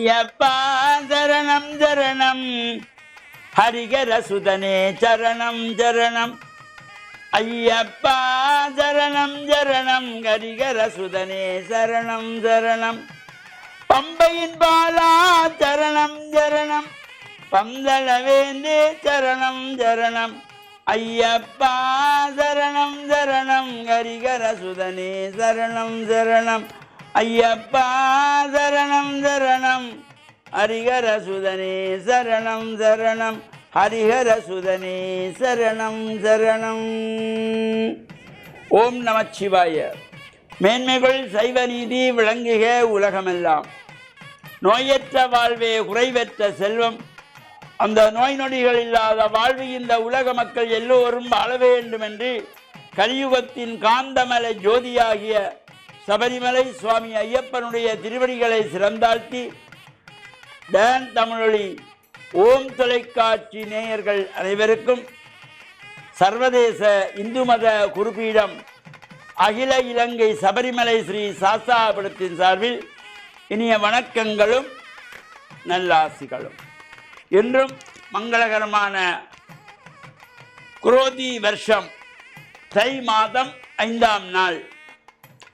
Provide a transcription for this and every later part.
ஐயப்பா சரணம் சரணம் ஹரிகர சுதனே சரணம் சரணம். ஐயப்பா சரணம் சரணம் ஹரிகர சுதனே சரணம் சரணம். பம்பையின் பாலா சரணம் சரணம் பந்தளவேந்தே சரணம் சரணம். ஐயப்பா சரணம் சரணம் ஹரிகர சுதனே சரணம் சரணம். ஐயப்பா சரணம் சரணம் ஹரிகர சுதனே சரணம் சரணம். ஹரிஹர சுதனே சரணம் சரணம். ஓம் நமச்சிவாய. மேன்மைகள் சைவ நீதி விளங்குக உலகமெல்லாம். நோயற்ற வாழ்வே குறைவற்ற செல்வம். அந்த நோய் நொடிகள் இல்லாத வாழ்வு இந்த உலக மக்கள் எல்லோரும் வாழ வேண்டும் என்று கலியுகத்தின் காந்தமலை ஜோதியாகிய சபரிமலை சுவாமி ஐயப்பனுடைய திருவடிகளை சிறந்தாழ்த்தி டான் தமிழொலி ஓம் தொலைக்காட்சி நேயர்கள் அனைவருக்கும் சர்வதேச இந்து மத குருபீடம் அகில இலங்கை சபரிமலை ஸ்ரீ சாஸ்தாபுரத்தின் சார்பில் இனிய வணக்கங்களும் நல்லாசிகளும். என்றும் மங்களகரமான குரோதி வருஷம் தை மாதம் 5ஆம் நாள்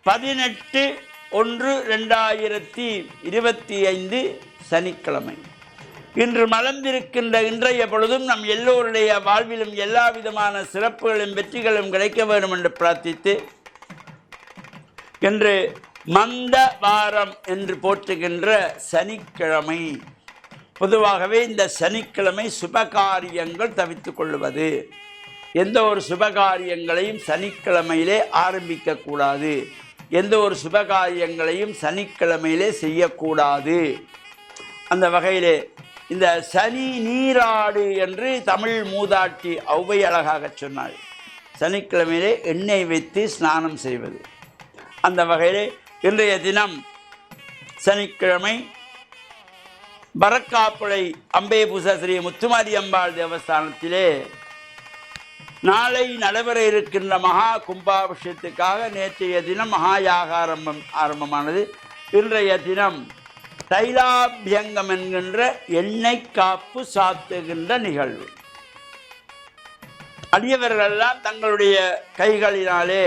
18/1/2025 சனிக்கிழமை. இன்று மலர்ந்திருக்கின்ற இன்றைய பொழுதும் நம் எல்லோருடைய வாழ்விலும் எல்லா விதமான சிறப்புகளும் வெற்றிகளும் கிடைக்க வேண்டும் என்று பிரார்த்தித்து, இன்று மந்த வாரம் என்று போற்றுகின்ற சனிக்கிழமை. பொதுவாகவே இந்த சனிக்கிழமை சுபகாரியங்கள் தவித்துக் கொள்வது. எந்த ஒரு சுபகாரியங்களையும் சனிக்கிழமையிலே ஆரம்பிக்கக்கூடாது. எந்த ஒரு சுபகாரியங்களையும் சனிக்கிழமையிலே செய்யக்கூடாது. அந்த வகையிலே இந்த சனி நீராடு என்று தமிழ் மூதாட்டி ஔவை அழகாக சொன்னாள். சனிக்கிழமையிலே எண்ணெய் வைத்து ஸ்நானம் செய்வது. அந்த வகையிலே இன்றைய தினம் சனிக்கிழமை பரக்காப்புளை அம்பேபூச ஸ்ரீ முத்துமாரி அம்பாள் தேவஸ்தானத்திலே நாளை நடைபெற இருக்கின்ற மகா கும்பாபிஷேகத்துக்காக நேற்றைய தினம் மகாயாகாரம்பம் ஆரம்பமானது. இன்றைய தினம் தைலாபியங்கம் என்கின்ற எண்ணெய் காப்பு சாத்துகின்ற நிகழ்வு. அடியவர்களெல்லாம் தங்களுடைய கைகளினாலே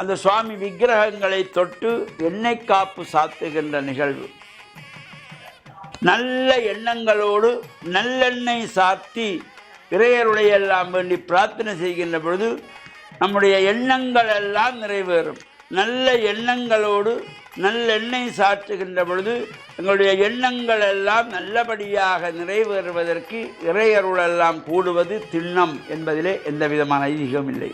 அந்த சுவாமி விக்கிரகங்களை தொட்டு எண்ணெய் காப்பு சாத்துகின்ற நிகழ்வு. நல்ல எண்ணங்களோடு நல்லெண்ணெய் சாத்தி இறையருடைய எல்லாம் வேண்டி பிரார்த்தனை செய்கின்ற பொழுது நம்முடைய எண்ணங்கள் எல்லாம் நிறைவேறும். நல்ல எண்ணங்களோடு நல்லெண்ணெய் சாற்றுகின்ற பொழுது எங்களுடைய எண்ணங்கள் எல்லாம் நல்லபடியாக நிறைவேறுவதற்கு இறையருளெல்லாம் கூடுவது திண்ணம் என்பதிலே எந்த விதமான ஐதீகம் இல்லை.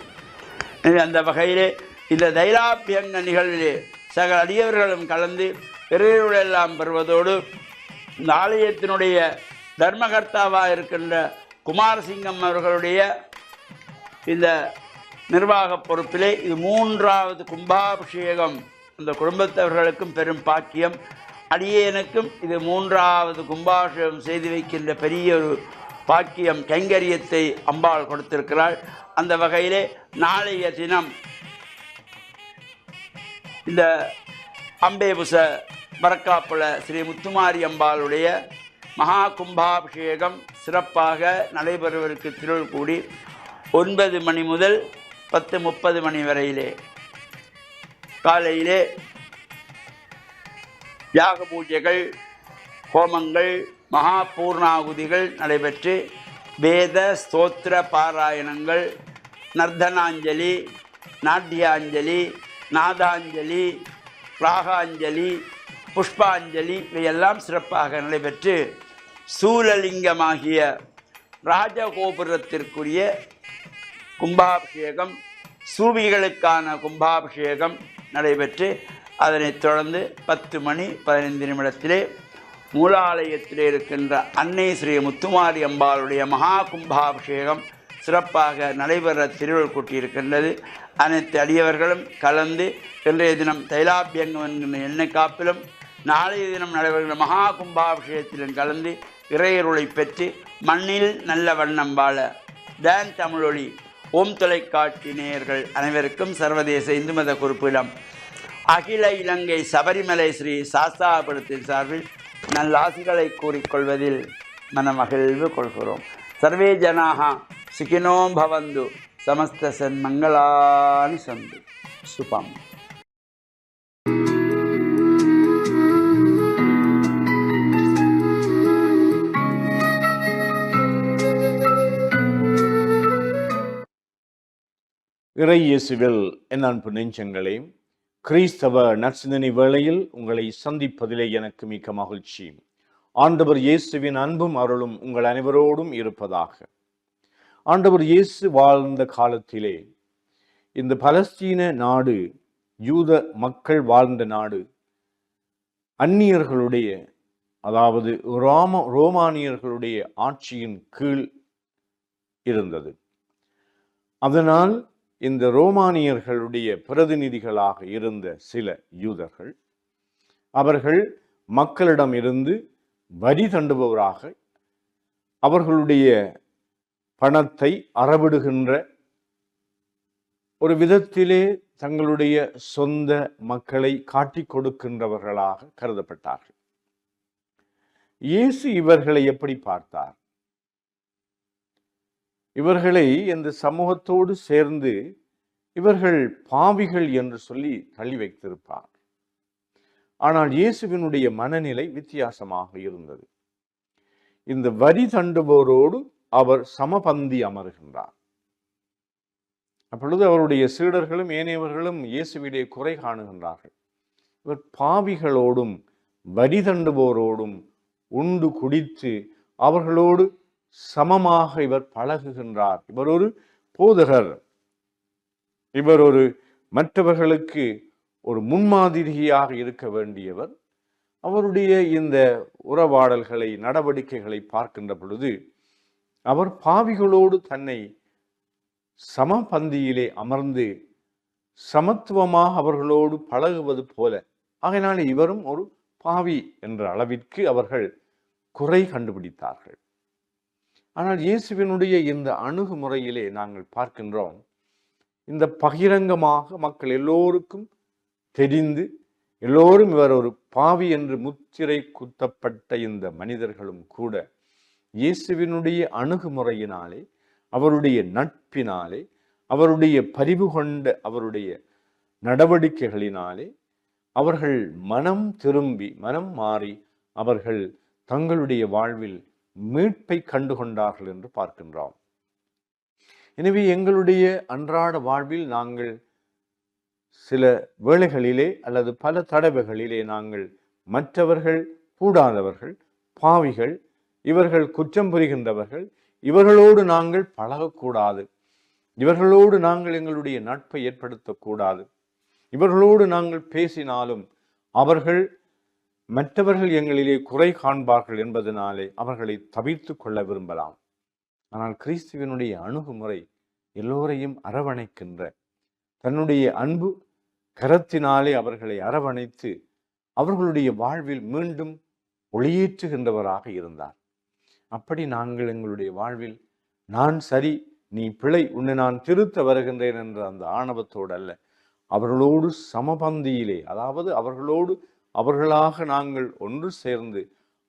அந்த வகையிலே இந்த தைலாபியங்க நிகழ்விலே சகல அடியவர்களும் கலந்து இறையருளெல்லாம் பெறுவதோடு இந்த ஆலயத்தினுடைய தர்மகர்த்தாவாக இருக்கின்ற குமாரசிங்கம் அவர்களுடைய இந்த நிர்வாக பொறுப்பிலே இது 3வது கும்பாபிஷேகம். அந்த குடும்பத்தவர்களுக்கும் பெரும் பாக்கியம். அடியேனுக்கும் இது 3வது கும்பாபிஷேகம் செய்து வைக்கின்ற பெரிய ஒரு பாக்கியம் கைங்கரியத்தை அம்பாள் கொடுத்திருக்கிறாள். அந்த வகையிலே நாளைய தினம் இந்த அம்பேபுச பரக்காப்புல ஸ்ரீ முத்துமாரி அம்பாளுடைய மகா கும்பாபிஷேகம் சிறப்பாக நடைபெறுவதற்கு திருள் கூடி 9 மணி முதல் 10:30 மணி வரையிலே காலையிலே யாக பூஜைகள், ஹோமங்கள், மகா பூர்ணாகுதிகள் நடைபெற்று வேத ஸ்தோத்திர பாராயணங்கள், நர்தனாஞ்சலி, நாட்டியாஞ்சலி, நாதாஞ்சலி, ராகாஞ்சலி, புஷ்பாஞ்சலி இவையெல்லாம் சிறப்பாக நடைபெற்று சூலலிங்கமாகிய ராஜகோபுரத்திற்குரிய கும்பாபிஷேகம், சூவிகளுக்கான கும்பாபிஷேகம் நடைபெற்று அதனைத் தொடர்ந்து 10 மணி 15 நிமிடத்திலே மூலாலயத்திலே இருக்கின்ற அன்னை ஸ்ரீ முத்துமாரி அம்பாளுடைய மகா கும்பாபிஷேகம் சிறப்பாக நடைபெற திருவள் கூட்டியிருக்கின்றது. அனைத்து அடியவர்களும் கலந்து இன்றைய தினம் தைலாபியங்கம் என்கின்ற எண்ணெய் காப்பிலும் நாளைய தினம் நடைபெறுகிற மகா கும்பாபிஷேகத்திலும் கலந்து இறையருளை பெற்று மண்ணில் நல்ல வண்ணம் வாழ டான் தமிழொலி ஓம் தொலைக்காட்சி நேயர்கள் அனைவருக்கும் சர்வதேச இந்து மத குறிப்பிடம் அகில இலங்கை சபரிமலை ஸ்ரீ சாஸ்தாபுரத்தின் சார்பில் நல்லாசிகளை கூறிக்கொள்வதில் மனமகிழ்வு கொள்கிறோம். சர்வே ஜனாக சுகினோ பவந்து சமஸ்த சன்மங்களானி சந்து. சுபம். இறை இயேசுவில் என் அன்பு நெஞ்சங்களே, கிறிஸ்தவ நற்சிந்தனை வேளையில் உங்களை சந்திப்பதிலே எனக்கு மிக்க மகிழ்ச்சி. ஆண்டவர் இயேசுவின் அன்பும் அருளும் உங்கள் அனைவரோடும் இருப்பதாக. ஆண்டவர் இயேசு வாழ்ந்த காலத்திலே இந்த பலஸ்தீன நாடு, யூத மக்கள் வாழ்ந்த நாடு, அந்நியர்களுடைய, அதாவது ரோமானியர்களுடைய ஆட்சியின் கீழ் இருந்தது. அதனால் இந்த ரோமானியர்களுடைய பிரதிநிதிகளாக இருந்த சில யூதர்கள், அவர்கள் மக்களிடம் இருந்து வரி தண்டுபவராக, அவர்களுடைய பணத்தை அறவிடுகின்ற ஒரு விதத்திலே தங்களுடைய சொந்த மக்களை காட்டிக் கொடுக்கின்றவர்களாக கருதப்பட்டார்கள். இயேசு இவர்களை எப்படி பார்த்தார்? இவர்களை இந்த சமூகத்தோடு சேர்ந்து இவர்கள் பாவிகள் என்று சொல்லி தள்ளி வைத்திருப்பார். ஆனால் இயேசுவினுடைய மனநிலை வித்தியாசமாக இருந்தது. இந்த வரி தண்டுபவரோடு அவர் சமபந்தி அமர்கின்றார். அப்பொழுது அவருடைய சீடர்களும் ஏனையவர்களும் இயேசுவிலே குறை காணுகின்றார்கள். இவர் பாவிகளோடும் வரி தண்டுபவரோடும் உண்டு குடித்து அவர்களோடு சமமாக இவர் பழகுகின்றார். இவர் ஒரு போதகர், இவர் ஒரு மற்றவர்களுக்கு ஒரு முன்மாதிரியாக இருக்க வேண்டியவர். அவருடைய இந்த உறவாடல்களை, நடவடிக்கைகளை பார்க்கின்ற பொழுது அவர் பாவிகளோடு தன்னை சமபந்தியிலே அமர்ந்து சமத்துவமாக அவர்களோடு பழகுவது போல, ஆகையினாலே இவரும் ஒரு பாவி என்ற அளவிற்கு அவர்கள் குறை கண்டுபிடித்தார்கள். ஆனால் இயேசுவினுடைய இந்த அணுகுமுறையிலே நாங்கள் பார்க்கின்றோம், இந்த பகிரங்கமாக மக்கள் எல்லோருக்கும் தெரிந்து, எல்லோரும் இவர் ஒரு பாவி என்று முத்திரை குத்தப்பட்ட இந்த மனிதர்களும் கூட இயேசுவினுடைய அணுகுமுறையினாலே, அவருடைய நட்பினாலே, அவருடைய பரிவு கொண்ட அவருடைய நடவடிக்கைகளினாலே அவர்கள் மனம் திரும்பி, மனம் மாறி அவர்கள் தங்களுடைய வாழ்வில் மீட்பை கண்டுகொண்டார்கள் என்று பார்க்கின்றோம். எனவே எங்களுடைய அன்றாட வாழ்வில் நாங்கள் சில வேளைகளிலே அல்லது பல தடவைகளிலே நாங்கள் மற்றவர்கள் கூடாதவர்கள், பாவிகள், இவர்கள் குற்றம் புரிகின்றவர்கள், இவர்களோடு நாங்கள் பழகக்கூடாது, இவர்களோடு நாங்கள் எங்களுடைய நட்பை ஏற்படுத்தக்கூடாது, இவர்களோடு நாங்கள் பேசினாலும் அவர்கள் மற்றவர்கள் எங்களிலே குறை காண்பார்கள் என்பதனாலே அவர்களை தவிர்த்து கொள்ள விரும்பலாம். ஆனால் கிறிஸ்துவினுடைய அணுகுமுறை எல்லோரையும் அரவணைக்கின்ற, தன்னுடைய அன்பு கரத்தினாலே அவர்களை அரவணைத்து அவர்களுடைய வாழ்வில் மீண்டும் ஒளியேற்றுகின்றவராக இருந்தார். அப்படி நாங்கள் எங்களுடைய வாழ்வில் நான் சரி, நீ பிழை, உன்னை நான் திருத்த வருகின்றேன் என்ற அந்த ஆணவத்தோடு அல்ல, அவர்களோடு சமபந்தியிலே, அதாவது அவர்களாக நாங்கள் ஒன்று சேர்ந்து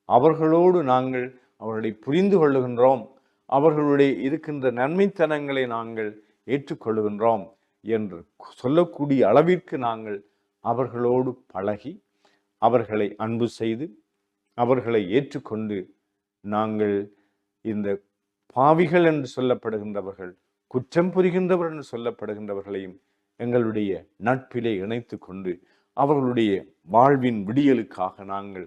அவர்களோடு நாங்கள் அவர்களை புரிந்து கொள்ளுகின்றோம், அவர்களுடைய இருக்கின்ற நன்மைத்தனங்களை நாங்கள் ஏற்றுக்கொள்ளுகின்றோம் என்று சொல்லக்கூடிய அளவிற்கு நாங்கள் அவர்களோடு பழகி அவர்களை அன்பு செய்து அவர்களை ஏற்றுக்கொண்டு நாங்கள் இந்த பாவிகள் என்று சொல்லப்படுகின்றவர்கள், குற்றம் புரிகின்றவர் என்று சொல்லப்படுகின்றவர்களையும் எங்களுடைய நட்பிலே இணைத்து கொண்டு அவர்களுடைய வாழ்வின் விடியலுக்காக நாங்கள்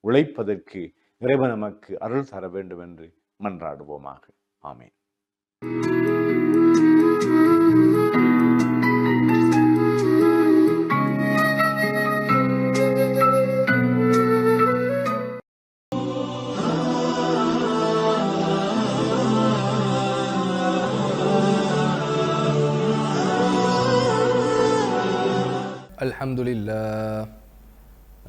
உழைப்பதற்கு இறைவன் நமக்கு அருள் தர வேண்டும் என்று மன்றாடுவோமாக. ஆமென். الحمد لله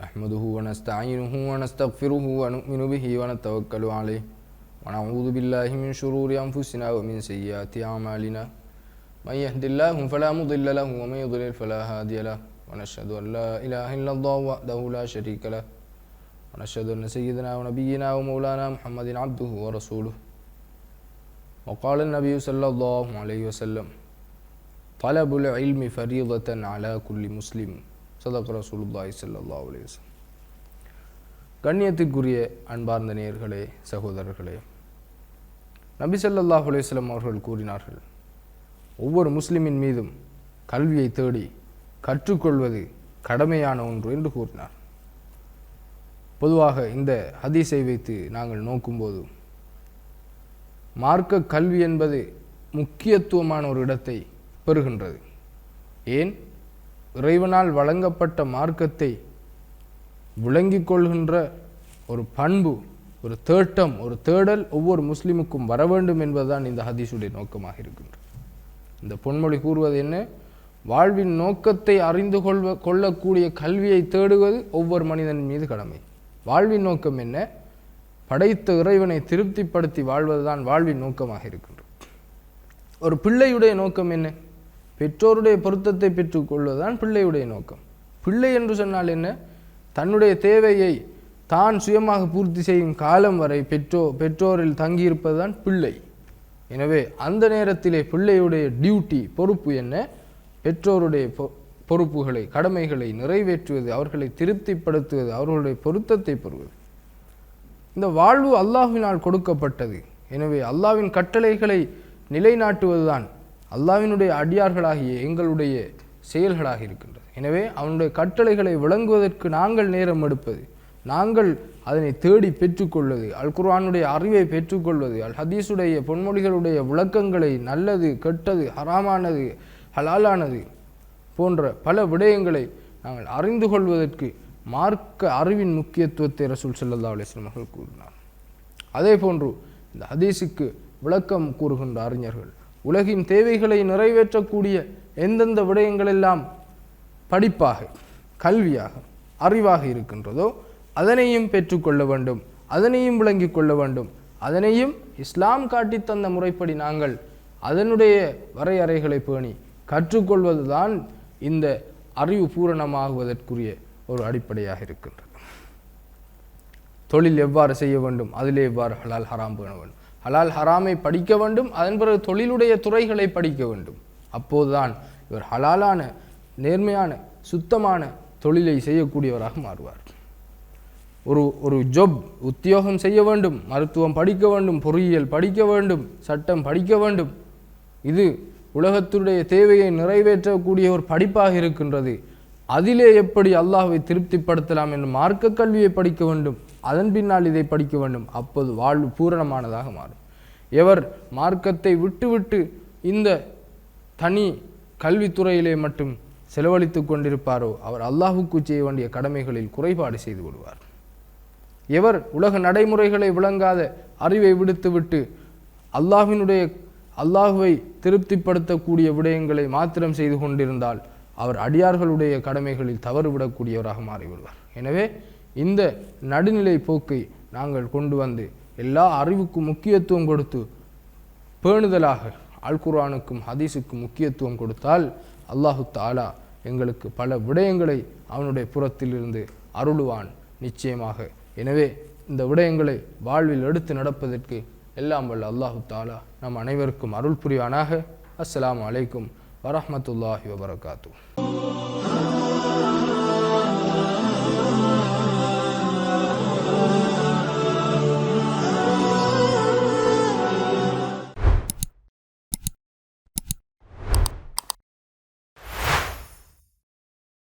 نحمده ونستعينه ونستغفره ونؤمن به ونتوكل عليه ونعوذ بالله من شرور أنفسنا ومن سيئات أعمالنا من يهد الله فلا مضل له ومن يضلل فلا هادي له ونشهد أن لا إله إلا الله وحده لا شريك له ونشهد أن سيدنا ونبينا ومولانا محمد عبده ورسوله وقال النبي صلى الله عليه وسلم طلب العلم فريضة على كل مسلم صدق رسول الله صلى الله عليه وسلم. கண்ணியத்திற்குரிய அன்பார்ந்த நேயர்களே, சகோதரர்களே, நபி ஸல்லல்லாஹு அலைஹி வஸல்லம் அவர்கள் கூறினார்கள், ஒவ்வொரு முஸ்லிமின் மீதும் கல்வியை தேடி கற்றுக்கொள்வது கடமையான ஒன்று என்று கூறினார். பொதுவாக இந்த ஹதீஸை வைத்து நாங்கள் நோக்கும்போது மார்க்க கல்வி என்பது முக்கியத்துவமான ஒரு இடத்தை பெறுகின்றது. ஏன்? இறைவனால் வழங்கப்பட்ட மார்க்கத்தை விளங்கிக் கொள்கின்ற ஒரு பண்பு, ஒரு தேட்டம், ஒரு தேடல் ஒவ்வொரு முஸ்லிமுக்கும் வர வேண்டும் என்பதுதான் இந்த ஹதீஸுடைய நோக்கமாக இருக்கின்றது. இந்த பொன்மொழி கூறுவது என்ன? வாழ்வின் நோக்கத்தை அறிந்து கொள்ளக்கூடிய கல்வியை தேடுவது ஒவ்வொரு மனிதன் மீது கடமை. வாழ்வின் நோக்கம் என்ன? படைத்த இறைவனை திருப்திப்படுத்தி வாழ்வதுதான் வாழ்வின் நோக்கமாக இருக்கின்றது. ஒரு பிள்ளையுடைய நோக்கம் என்ன? பெற்றோருடைய பொருத்தத்தை பெற்றுக்கொள்வதுதான் பிள்ளையுடைய நோக்கம். பிள்ளை என்று சொன்னால் என்ன? தன்னுடைய தேவையை தான் சுயமாக பூர்த்தி செய்யும் காலம் வரை பெற்றோரில் தங்கியிருப்பதுதான் பிள்ளை. எனவே அந்த நேரத்திலே பிள்ளையுடைய டியூட்டி, பொறுப்பு என்ன? பெற்றோருடைய பொறுப்புகளை, கடமைகளை நிறைவேற்றுவது, அவர்களை திருப்திப்படுத்துவது, அவர்களுடைய பொருத்தத்தை பெறுவது. இந்த வாழ்வு அல்லாஹ்வினால் கொடுக்கப்பட்டது. எனவே அல்லாஹ்வின் கட்டளைகளை நிலைநாட்டுவதுதான் அல்லாஹ்வினுடைய அடியார்களாகிய எங்களுடைய செயல்களாக இருக்கின்றது. எனவே அவனுடைய கட்டளைகளை விளங்குவதற்கு நாங்கள் நேரம் எடுப்பது, நாங்கள் அதனை தேடி பெற்றுக்கொள்வது, அல் குர்ஆனுடைய அறிவை பெற்றுக்கொள்வது, அல் ஹதீஸுடைய பொன்மொழிகளுடைய விளக்கங்களை, நல்லது, கெட்டது, ஹராமானது, ஹலாலானது போன்ற பல விடயங்களை நாங்கள் அறிந்து கொள்வதற்கு மார்க்க அறிவின் முக்கியத்துவத்தை ரசூல் ஸல்லல்லாஹு அலைஹி வஸல்லம் அவர்கள் கூறினார். அதே போன்று இந்த ஹதீஸுக்கு விளக்கம் கூறுகின்ற அறிஞர்கள் உலகின் தேவைகளை நிறைவேற்றக்கூடிய எந்தெந்த விடயங்கள் எல்லாம் படிப்பாக, கல்வியாக, அறிவாக இருக்கின்றதோ அதனையும் பெற்றுக்கொள்ள வேண்டும், அதனையும் விளங்கிக் கொள்ள வேண்டும், அதனையும் இஸ்லாம் காட்டி தந்த முறைப்படி நாங்கள் அதனுடைய வரையறைகளை பேணி கற்றுக்கொள்வதுதான் இந்த அறிவு பூரணமாகுவதற்குரிய ஒரு அடிப்படையாக இருக்கின்றது. தொழில் எவ்வாறு செய்ய வேண்டும், அதிலே எவ்வாறு ஹலால் ஹராம் பேண வேண்டும், ஹலால் ஹராமை படிக்க வேண்டும், அதன் பிறகு தொழிலுடைய துறைகளை படிக்க வேண்டும். அப்போதுதான் இவர் ஹலாலான, நேர்மையான, சுத்தமான தொழிலை செய்யக்கூடியவராக மாறுவார். ஒரு ஜொப், உத்தியோகம் செய்ய வேண்டும், மருத்துவம் படிக்க வேண்டும், பொறியியல் படிக்க வேண்டும், சட்டம் படிக்க வேண்டும். இது உலகத்துடைய தேவையை நிறைவேற்றக்கூடிய ஒரு படிப்பாக இருக்கின்றது. அதிலே எப்படி அல்லாஹ்வை திருப்திப்படுத்தலாம் என்று மார்க்க கல்வியை படிக்க வேண்டும், அதன் பின்னால் இதை படிக்க வேண்டும். அப்போது வாழ்வு பூரணமானதாக மாறும். எவர் மார்க்கத்தை விட்டுவிட்டு இந்த தனி கல்வித்துறையிலே மட்டும் செலவழித்து கொண்டிருப்பாரோ அவர் அல்லாஹுக்கு செய்ய வேண்டிய கடமைகளில் குறைபாடு செய்து விடுவார். எவர் உலக நடைமுறைகளை விளங்காத அறிவை விடுத்துவிட்டு அல்லாஹுவை திருப்திப்படுத்தக்கூடிய விடயங்களை மாத்திரம் செய்து கொண்டிருந்தால் அவர் அடியார்களுடைய கடமைகளில் தவறுவிடக்கூடியவராக மாறிவிடுவார். எனவே இந்த நடுநிலை போக்கை நாங்கள் கொண்டு வந்து எல்லா அறிவுக்கும் முக்கியத்துவம் கொடுத்து பேணுதலாக அல் குர்ஆனுக்கும் ஹதீஸுக்கும் முக்கியத்துவம் கொடுத்தால் அல்லாஹு தஆலா எங்களுக்கு பல விடயங்களை அவனுடைய புறத்திலிருந்து அருளுவான் நிச்சயமாக. எனவே இந்த விடயங்களை வாழ்வில் எடுத்து நடப்பதற்கு எல்லாம் வல்ல அல்லாஹு தஆலா நம் அனைவருக்கும் அருள் புரிவானாக. அஸ்ஸலாமு அலைக்கும் வரஹ்மத்துல்லாஹி வபரகாத்துஹு.